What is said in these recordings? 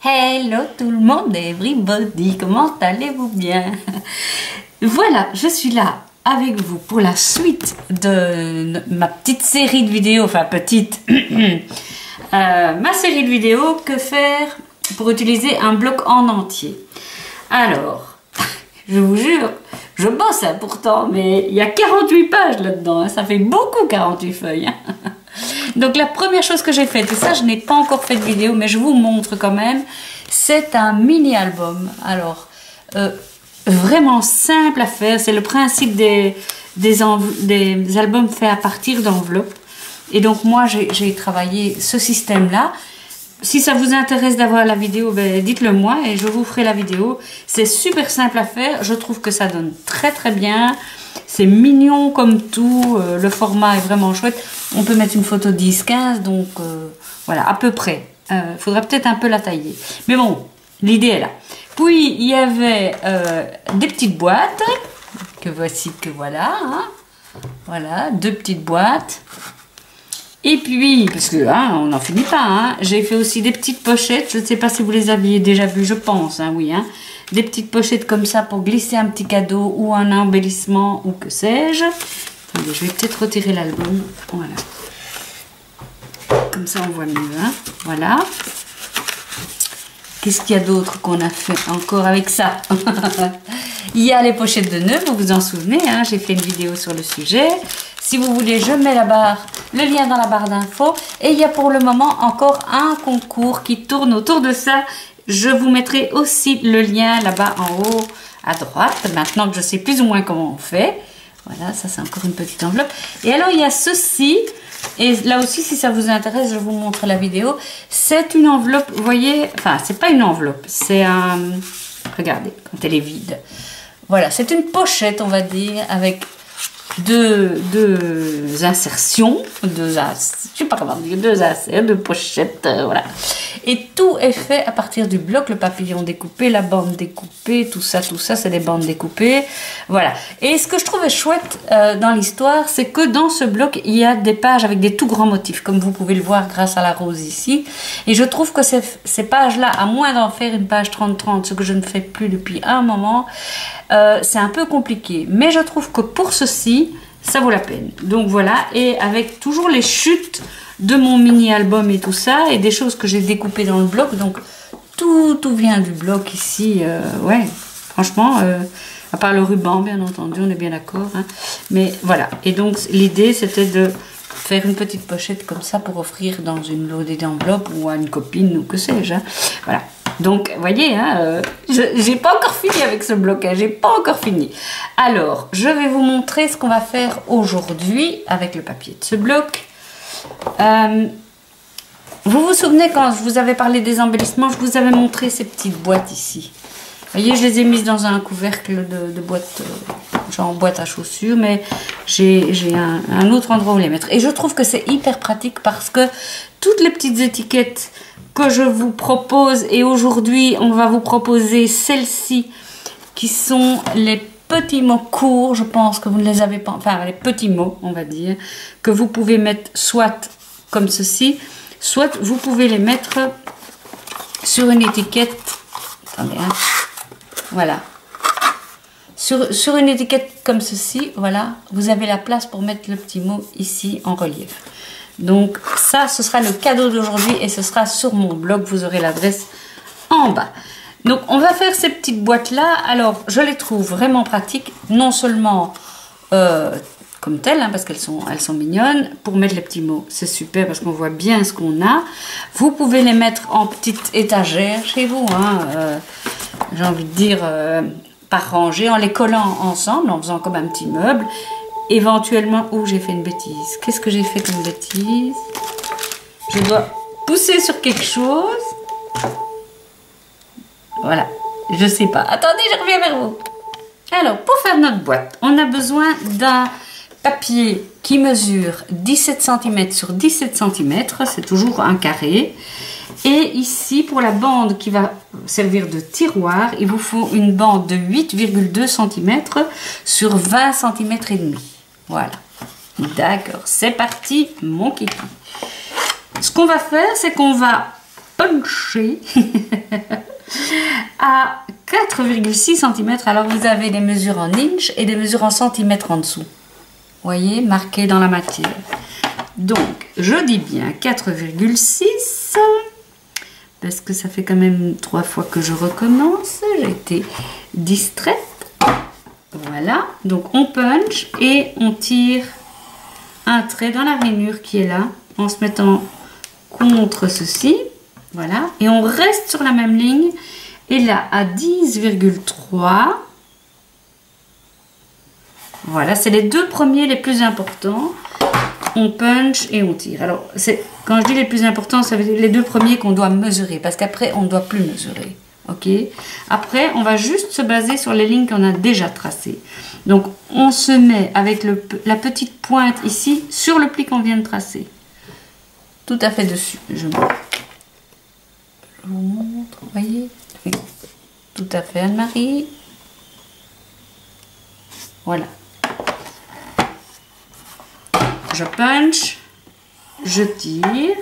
Hello tout le monde, everybody, comment allez-vous bien? Voilà, je suis là avec vous pour la suite de ma petite série de vidéos, enfin petite, ma série de vidéos, que faire pour utiliser un bloc en entier. Alors, je vous jure, je bosse hein, pourtant, mais il y a 48 pages là-dedans, hein, ça fait beaucoup 48 feuilles. Hein. Donc la première chose que j'ai faite, et ça je n'ai pas encore fait de vidéo, mais je vous montre quand même, c'est un mini-album. Alors, vraiment simple à faire, c'est le principe des albums faits à partir d'enveloppes. Et donc moi j'ai travaillé ce système-là. Si ça vous intéresse d'avoir la vidéo, ben, dites-le moi et je vous ferai la vidéo. C'est super simple à faire, je trouve que ça donne très très bien. C'est mignon comme tout, le format est vraiment chouette. On peut mettre une photo 10-15, donc voilà, à peu près. Faudra peut-être un peu la tailler. Mais bon, l'idée est là. Puis, il y avait des petites boîtes, que voici, que voilà. Hein. Voilà, deux petites boîtes. Et puis, parce que hein, on n'en finit pas, hein, j'ai fait aussi des petites pochettes. Je ne sais pas si vous les aviez déjà vues, je pense, hein, oui. Hein. Des petites pochettes comme ça pour glisser un petit cadeau ou un embellissement ou que sais-je. Attendez, je vais peut-être retirer l'album. Voilà. Comme ça, on voit mieux. Hein. Voilà. Qu'est-ce qu'il y a d'autre qu'on a fait encore avec ça? Il y a les pochettes de nœuds, vous vous en souvenez, hein, j'ai fait une vidéo sur le sujet. Si vous voulez, je mets le lien dans la barre d'infos. Et il y a pour le moment encore un concours qui tourne autour de ça. Je vous mettrai aussi le lien là-bas en haut à droite. Maintenant que je sais plus ou moins comment on fait. Voilà, ça c'est encore une petite enveloppe. Et alors il y a ceci. Et là aussi, si ça vous intéresse, je vous montre la vidéo. C'est une enveloppe, vous voyez, enfin, c'est pas une enveloppe, c'est un... Regardez, quand elle est vide. Voilà, c'est une pochette, on va dire, avec deux insertions, je sais pas comment dire, deux inserts, deux pochettes, voilà. Et tout est fait à partir du bloc, le papillon découpé, la bande découpée, tout ça, c'est des bandes découpées, voilà. Et ce que je trouvais chouette dans l'histoire, c'est que dans ce bloc, il y a des pages avec des tout grands motifs, comme vous pouvez le voir grâce à la rose ici. Et je trouve que ces pages-là, à moins d'en faire une page 30-30, ce que je ne fais plus depuis un moment, c'est un peu compliqué. Mais je trouve que pour ceci, ça vaut la peine. Donc voilà, et avec toujours les chutes de mon mini-album et tout ça, et des choses que j'ai découpées dans le bloc, donc tout vient du bloc ici, ouais, franchement, à part le ruban, bien entendu, on est bien d'accord, hein. Mais voilà, et donc l'idée c'était de faire une petite pochette comme ça pour offrir dans une loadée d'enveloppe ou à une copine ou que sais-je, hein. Voilà. Donc, vous voyez, hein, j'ai pas encore fini avec ce blocage, j'ai pas encore fini. Alors, je vais vous montrer ce qu'on va faire aujourd'hui avec le papier de ce bloc. Vous vous souvenez quand je vous avais parlé des embellissements, je vous avais montré ces petites boîtes ici. Vous voyez, je les ai mises dans un couvercle de boîte, genre boîte à chaussures, mais j'ai un autre endroit où les mettre. Et je trouve que c'est hyper pratique parce que toutes les petites étiquettes que je vous propose, et aujourd'hui on va vous proposer celles-ci qui sont les petits mots courts, je pense que vous ne les avez pas, enfin les petits mots on va dire, que vous pouvez mettre soit comme ceci, soit vous pouvez les mettre sur une étiquette, attendez, hein, voilà, sur une étiquette comme ceci, voilà, vous avez la place pour mettre le petit mot ici en relief. Donc ça, ce sera le cadeau d'aujourd'hui et ce sera sur mon blog, vous aurez l'adresse en bas. Donc on va faire ces petites boîtes là. Alors je les trouve vraiment pratiques, non seulement comme telles, hein, parce qu'elles sont mignonnes, pour mettre les petits mots, c'est super parce qu'on voit bien ce qu'on a. Vous pouvez les mettre en petite étagère chez vous, hein, j'ai envie de dire par rangée, en les collant ensemble, en faisant comme un petit meuble. Éventuellement, où j'ai fait une bêtise. Qu'est-ce que j'ai fait comme bêtise? Je dois pousser sur quelque chose. Voilà, je sais pas. Attendez, je reviens vers vous. Alors, pour faire notre boîte, on a besoin d'un papier qui mesure 17 cm sur 17 cm. C'est toujours un carré. Et ici, pour la bande qui va servir de tiroir, il vous faut une bande de 8,2 cm sur 20 cm et demi. Voilà. D'accord, c'est parti, mon kiki. Ce qu'on va faire, c'est qu'on va puncher à 4,6 cm. Alors vous avez des mesures en inch et des mesures en centimètres en dessous. Vous voyez, marqué dans la matière. Donc, je dis bien 4,6 parce que ça fait quand même 3 fois que je recommence. J'ai été distraite. Voilà, donc on punch et on tire un trait dans la rainure qui est là en se mettant contre ceci. Voilà, et on reste sur la même ligne. Et là, à 10,3, voilà, c'est les deux premiers les plus importants. On punch et on tire. Alors, quand je dis les plus importants, ça veut dire les deux premiers qu'on doit mesurer, parce qu'après, on ne doit plus mesurer. Ok. Après, on va juste se baser sur les lignes qu'on a déjà tracées. Donc, on se met avec la petite pointe ici sur le pli qu'on vient de tracer. Tout à fait dessus. Je vous montre, vous voyez? Tout à fait, Anne-Marie. Voilà. Je punch, je tire,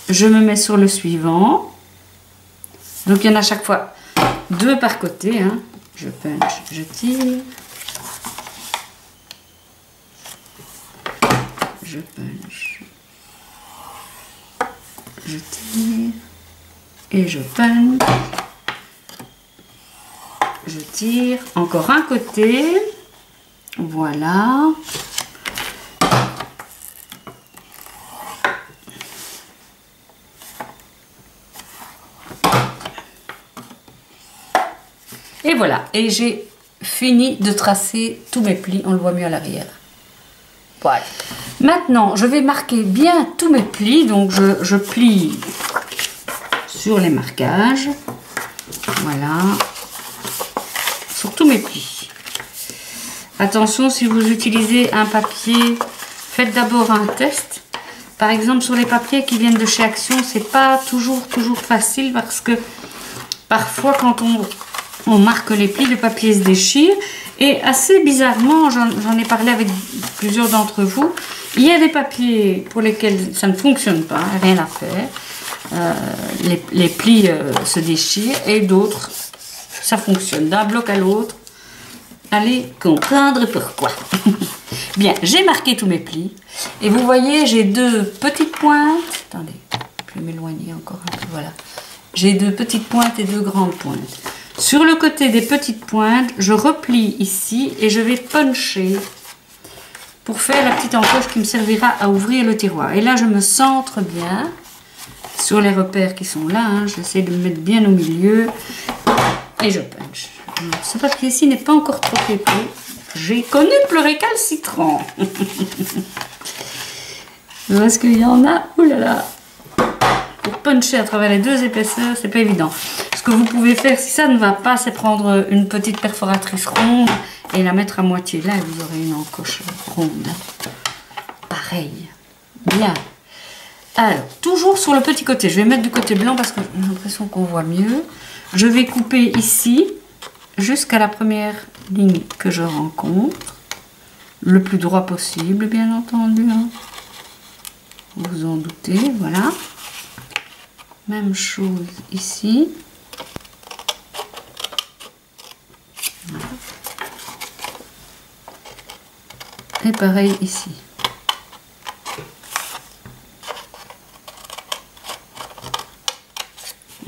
je me mets sur le suivant. Donc il y en a à chaque fois 2 par côté. Hein. Je punch, je tire. Je punch. Je tire. Et je punch. Je tire. Encore un côté. Voilà. Et voilà, et j'ai fini de tracer tous mes plis, on le voit mieux à l'arrière. Voilà. Maintenant, je vais marquer bien tous mes plis, donc je plie sur les marquages. Voilà, sur tous mes plis. Attention, si vous utilisez un papier, faites d'abord un test. Par exemple, sur les papiers qui viennent de chez Action, c'est pas toujours facile parce que parfois quand on marque les plis, le papier se déchire. Et assez bizarrement, j'en ai parlé avec plusieurs d'entre vous, il y a des papiers pour lesquels ça ne fonctionne pas, rien à faire. Les plis se déchirent et d'autres, ça fonctionne d'un bloc à l'autre. Allez comprendre pourquoi. Bien, j'ai marqué tous mes plis. Et vous voyez, j'ai 2 petites pointes. Attendez, je vais m'éloigner encore un peu. Voilà. J'ai 2 petites pointes et 2 grandes pointes. Sur le côté des petites pointes, je replie ici et je vais puncher pour faire la petite encoche qui me servira à ouvrir le tiroir. Et là, je me centre bien sur les repères qui sont là. Hein. J'essaie de me mettre bien au milieu et je punch. Ce papier ici n'est pas encore trop épais. J'ai connu le récalcitrant. Parce qu'il y en a, oulala, pour puncher à travers les 2 épaisseurs, c'est pas évident. Ce que vous pouvez faire, si ça ne va pas, c'est prendre une petite perforatrice ronde et la mettre à moitié là et vous aurez une encoche ronde. Pareil. Bien. Alors, toujours sur le petit côté. Je vais mettre du côté blanc parce que j'ai l'impression qu'on voit mieux. Je vais couper ici jusqu'à la première ligne que je rencontre. Le plus droit possible, bien entendu. Hein. Vous vous en doutez, voilà. Même chose ici. Voilà. Et pareil ici.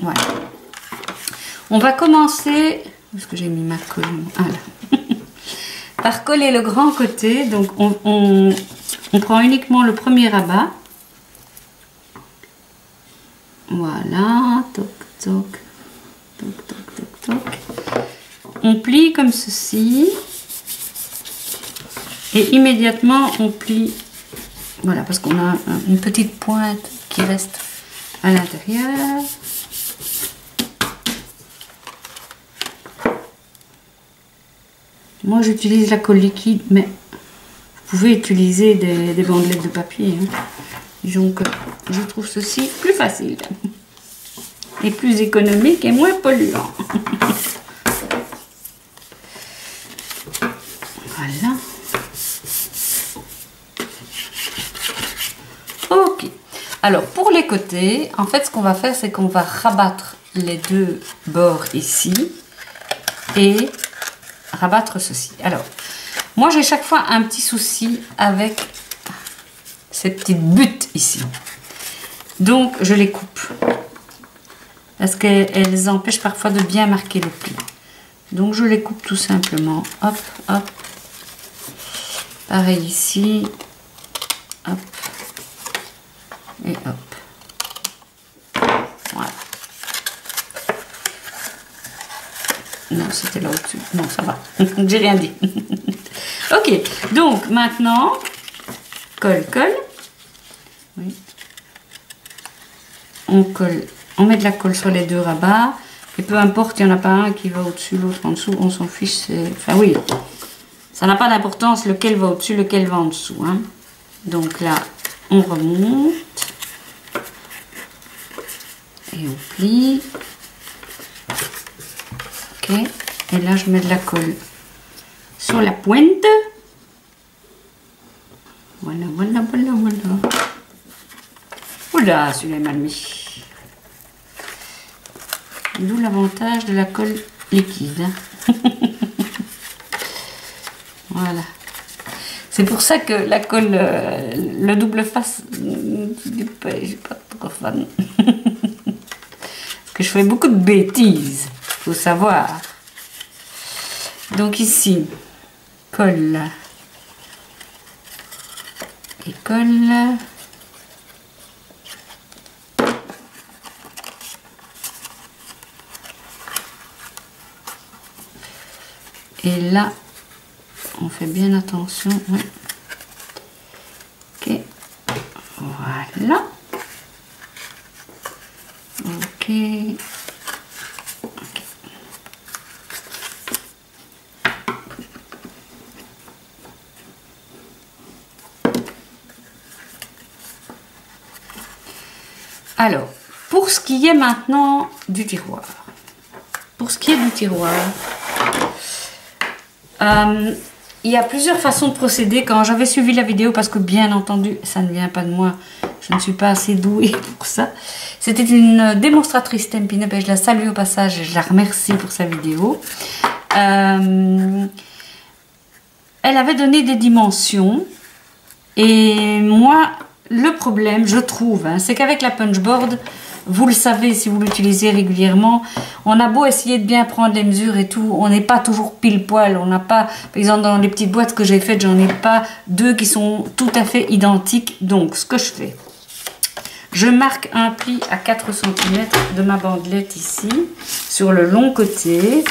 Voilà. On va commencer, parce que j'ai mis ma colle, par coller le grand côté. Donc on prend uniquement le premier rabat. Voilà, toc, toc, toc, toc, toc, toc. On plie comme ceci. Et immédiatement on plie, voilà, parce qu'on a une petite pointe qui reste à l'intérieur. Moi j'utilise la colle liquide, mais vous pouvez utiliser des bandelettes de papier. Hein. Disons que je trouve ceci plus facile. Et plus économique et moins polluant. Voilà. Ok. Alors, pour les côtés, en fait, ce qu'on va faire, c'est qu'on va rabattre les deux bords ici et rabattre ceci. Alors, moi, j'ai chaque fois un petit souci avec ces petites buttes ici. Donc, je les coupe. Parce qu'elles empêchent parfois de bien marquer le pli. Donc, je les coupe tout simplement. Hop, hop. Pareil ici. Hop. Et hop. Voilà. Non, c'était là au-dessus. Non, ça va. J'ai rien dit. Ok. Donc, maintenant, colle, colle. Oui. On colle. On met de la colle sur les deux rabats. Et peu importe, il n'y en a pas un qui va au-dessus, l'autre en dessous. On s'en fiche. Enfin, oui. Ça n'a pas d'importance lequel va au-dessus, lequel va en dessous. Hein. Donc là, on remonte. Et on plie. Ok. Et là, je mets de la colle sur la pointe. Voilà, voilà, voilà, voilà. Oula, celui-là est mal mis. D'où l'avantage de la colle liquide. Voilà. C'est pour ça que la colle, le double face, j'ai pas trop fan. Parce que je fais beaucoup de bêtises, faut savoir. Donc ici, colle. Et colle. Et là, on fait bien attention. Oui. Ok. Voilà. Ok. Ok. Alors, pour ce qui est maintenant du tiroir. Pour ce qui est du tiroir, il y a plusieurs façons de procéder. Quand j'avais suivi la vidéo, parce que bien entendu, ça ne vient pas de moi, je ne suis pas assez douée pour ça. C'était une démonstratrice Stampin' Up et je la salue au passage et je la remercie pour sa vidéo. Elle avait donné des dimensions et moi, le problème, je trouve, hein, c'est qu'avec la punchboard, vous le savez si vous l'utilisez régulièrement, on a beau essayer de bien prendre les mesures et tout, on n'est pas toujours pile poil. On n'a pas, par exemple dans les petites boîtes que j'ai faites, j'en ai pas deux qui sont tout à fait identiques. Donc ce que je fais, je marque un pli à 4 cm de ma bandelette ici, sur le long côté,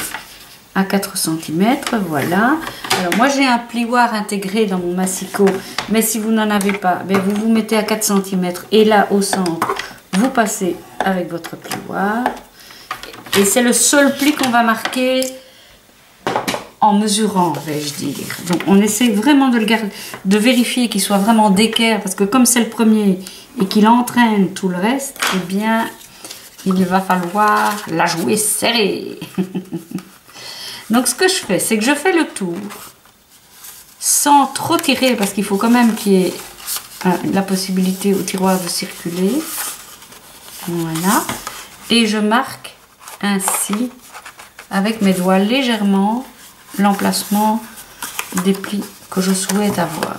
à 4 cm, voilà. Alors moi j'ai un plioir intégré dans mon massicot, mais si vous n'en avez pas, ben vous vous mettez à 4 cm et là au centre, vous passez avec votre plioir. Et c'est le seul pli qu'on va marquer en mesurant, vais-je dire. Donc on essaie vraiment de le garder, de vérifier qu'il soit vraiment d'équerre, parce que comme c'est le premier et qu'il entraîne tout le reste, eh bien il va falloir la jouer serrée. Donc ce que je fais, c'est que je fais le tour sans trop tirer, parce qu'il faut quand même qu'il y ait la possibilité au tiroir de circuler. Voilà. Et je marque ainsi avec mes doigts légèrement l'emplacement des plis que je souhaite avoir.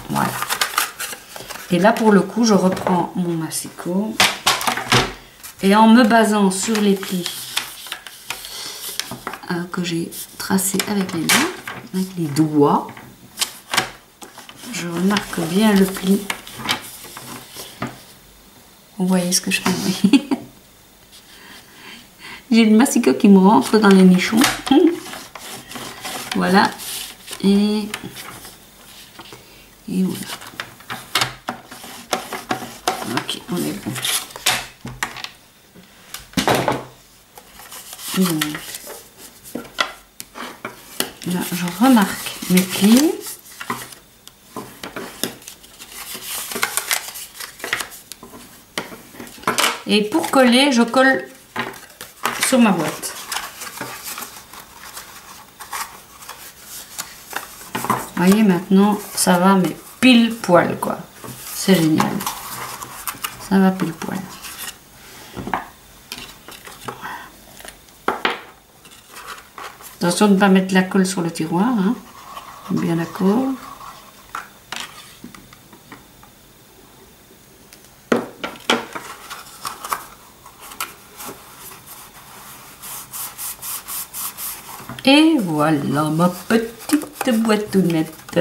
Voilà. Et là pour le coup je reprends mon massicot et en me basant sur les plis que j'ai tracés avec les mains, avec les doigts, je remarque bien le pli. Vous voyez ce que je fais? J'ai le massicot qui me rentre dans les nichons. Voilà. Et voilà. Ok, on est bon. Donc, là, je remarque mes plis. Et pour coller, je colle sur ma boîte. Vous voyez, maintenant, ça va, mais pile poil, quoi. C'est génial. Ça va pile poil. Attention de ne pas mettre la colle sur le tiroir, hein. Bien d'accord. Et voilà ma petite boîtounette.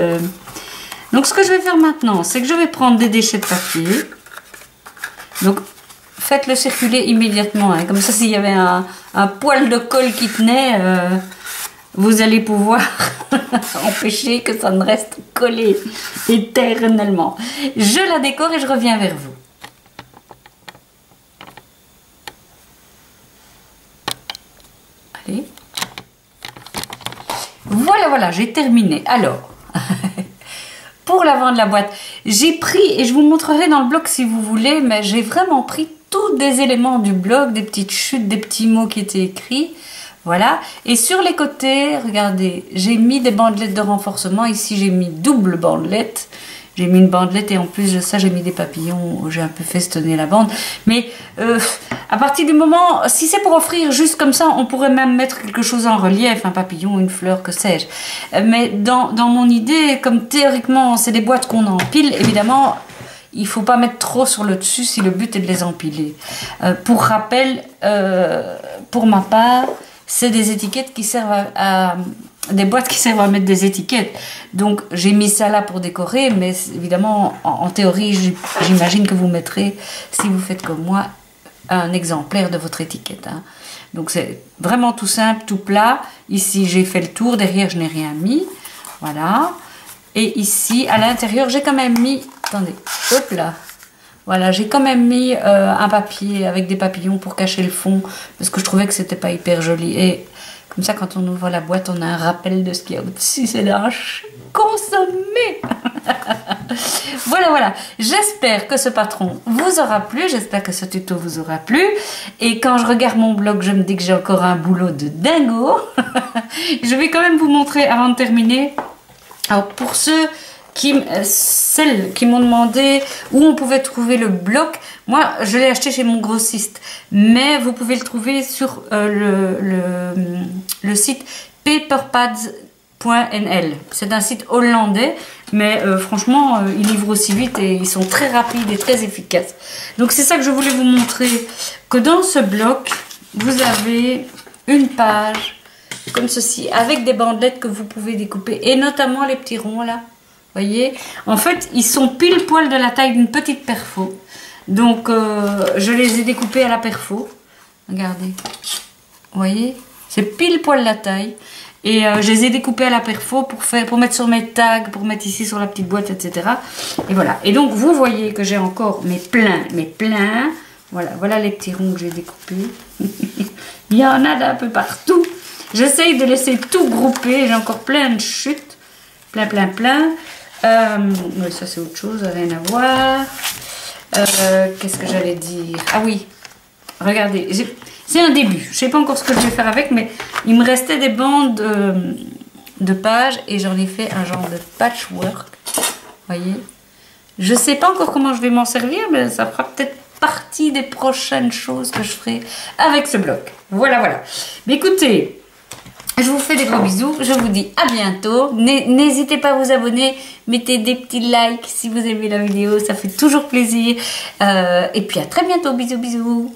Donc ce que je vais faire maintenant, c'est que je vais prendre des déchets de papier. Donc faites-le circuler immédiatement, hein. Comme ça, s'il y avait un poil de colle qui tenait, vous allez pouvoir empêcher que ça ne reste collé éternellement. Je la décore et je reviens vers vous. Allez. Voilà, j'ai terminé. Alors, pour l'avant de la boîte, j'ai pris, et je vous montrerai dans le blog si vous voulez, mais j'ai vraiment pris tous des éléments du blog, des petites chutes, des petits mots qui étaient écrits. Voilà. Et sur les côtés, regardez, j'ai mis des bandelettes de renforcement. Ici, j'ai mis double bandelette. J'ai mis une bandelette et en plus de ça, j'ai mis des papillons où j'ai un peu festonné la bande. Mais à partir du moment, si c'est pour offrir juste comme ça, on pourrait même mettre quelque chose en relief, un papillon, une fleur, que sais-je. Mais dans mon idée, comme théoriquement, c'est des boîtes qu'on empile, évidemment, il ne faut pas mettre trop sur le dessus si le but est de les empiler. Pour rappel, pour ma part, c'est des étiquettes qui servent à des boîtes qui servent à mettre des étiquettes. Donc j'ai mis ça là pour décorer, mais évidemment en théorie j'imagine que vous mettrez, si vous faites comme moi, un exemplaire de votre étiquette, hein. Donc c'est vraiment tout simple, tout plat. Ici j'ai fait le tour, derrière je n'ai rien mis, voilà. Et ici à l'intérieur j'ai quand même mis, attendez, hop là, voilà, j'ai quand même mis un papier avec des papillons pour cacher le fond, parce que je trouvais que c'était pas hyper joli. Et comme ça, quand on ouvre la boîte, on a un rappel de ce qu'il y a au-dessus. C'est d'un consommé. Voilà. J'espère que ce patron vous aura plu. J'espère que ce tuto vous aura plu. Et quand je regarde mon blog, je me dis que j'ai encore un boulot de dingo. Je vais quand même vous montrer avant de terminer. Alors, pour celles qui m'ont demandé où on pouvait trouver le bloc, moi je l'ai acheté chez mon grossiste, mais vous pouvez le trouver sur le site paperpads.nl. C'est un site hollandais, mais franchement ils livrent aussi vite et ils sont très rapides et très efficaces. Donc c'est ça que je voulais vous montrer, que dans ce bloc vous avez une page comme ceci avec des bandelettes que vous pouvez découper, et notamment les petits ronds là. Voyez, en fait, ils sont pile poil de la taille d'une petite perfo. Donc, je les ai découpés à la perfo. Regardez. Vous voyez, c'est pile poil la taille. Et je les ai découpés à la perfo pour mettre sur mes tags, pour mettre ici sur la petite boîte, etc. Et voilà. Et donc, vous voyez que j'ai encore mes pleins. Voilà les petits ronds que j'ai découpés. Il y en a d'un peu partout. J'essaye de laisser tout grouper. J'ai encore plein de chutes. Plein. Mais ça c'est autre chose, rien à voir. Qu'est-ce que j'allais dire? Ah oui, regardez, c'est un début. Je ne sais pas encore ce que je vais faire avec, mais il me restait des bandes de pages et j'en ai fait un genre de patchwork. Voyez, je ne sais pas encore comment je vais m'en servir, mais ça fera peut-être partie des prochaines choses que je ferai avec ce bloc. Voilà. Mais écoutez, je vous fais des gros bisous, je vous dis à bientôt. N'hésitez pas à vous abonner, mettez des petits likes si vous aimez la vidéo, ça fait toujours plaisir. Et puis à très bientôt, bisous.